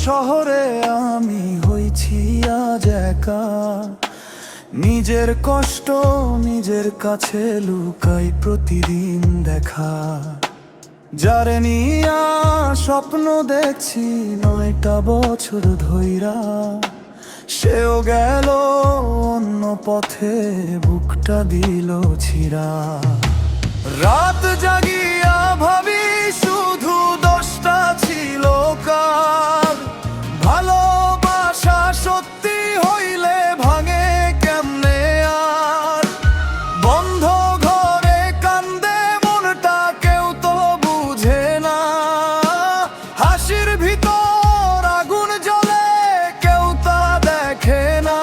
শহরে আমি হইছি আজ একা, নিজের কষ্ট নিজের কাছে লুকাই প্রতিদিন দেখা। যারে নিয়া স্বপ্ন দেখছি 9টা বছর ধইরা, সেও গেল অন্য পথে, বুকটা দিল ছিড়া। রাত জাগিয়া ভাবি শুধু দোষটা ছিল কার, ভালোবাসা সত্যি হইলে ভাঙে কেমনে আর। বন্ধ ঘরে কান্দে মনটা কেউ তো বুঝে না, হাসির ভিতর আগুন জ্বলে কেউ তা দেখে না।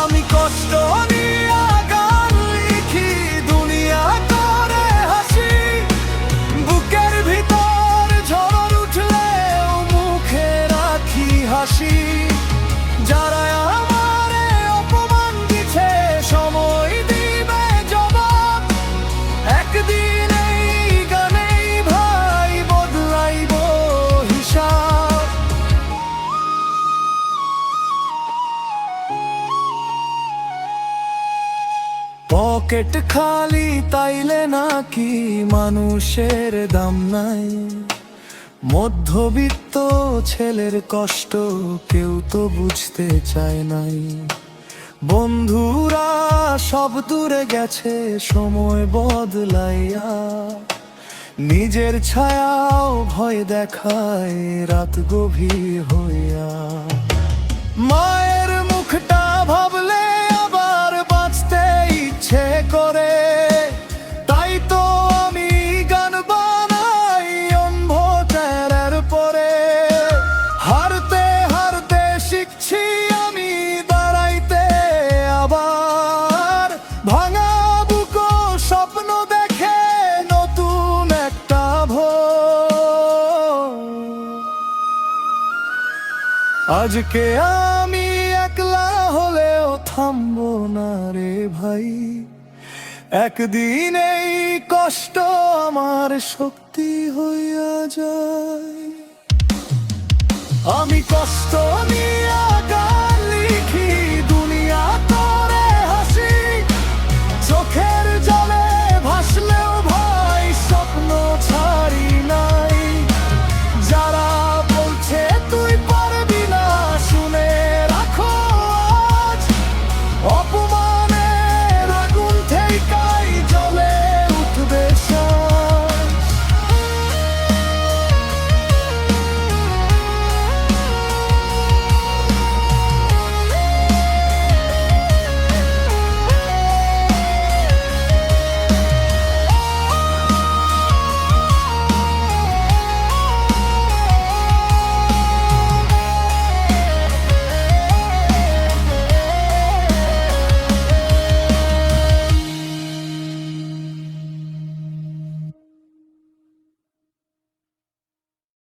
আমি কষ্ট নিয়া গান লিখি, দুনিয়া করে হাসি, বুকের ভিতর ঝড় উঠলেও মুখে রাখি হাসি। যারা আমারে অপমান দিছে সময় দিবে জবাব, একদিন এই গানেই ভাই বদলাইব হিসাব। পকেট খালি তাইলে নাকি মানুষের দাম নাই, মধ্যবিত্ত ছেলের কষ্ট কেউ তো বুঝতে চায় নাই। বন্ধুরা সব দূরে গেছে সময় বদলাইয়া, নিজের ছায়াও ভয় দেখায় রাত গভীর হইয়া। মায়ের মুখটা ভাবলে আবার বাঁচতে ইচ্ছে করে, তাই তো আমি গান বানাই অন্ধকারের পরে। হারতে হারতে শিখছি আমি দাঁড়াইতে আবার, ভাঙা বুকো স্বপ্ন দেখে নতুন একটা ভোর। আজকে আমি একলা হলেও থামবো না রে ভাই, একদিন এই কষ্ট আমার শক্তি হইয়া যায়। আমি কষ্ট নিয়া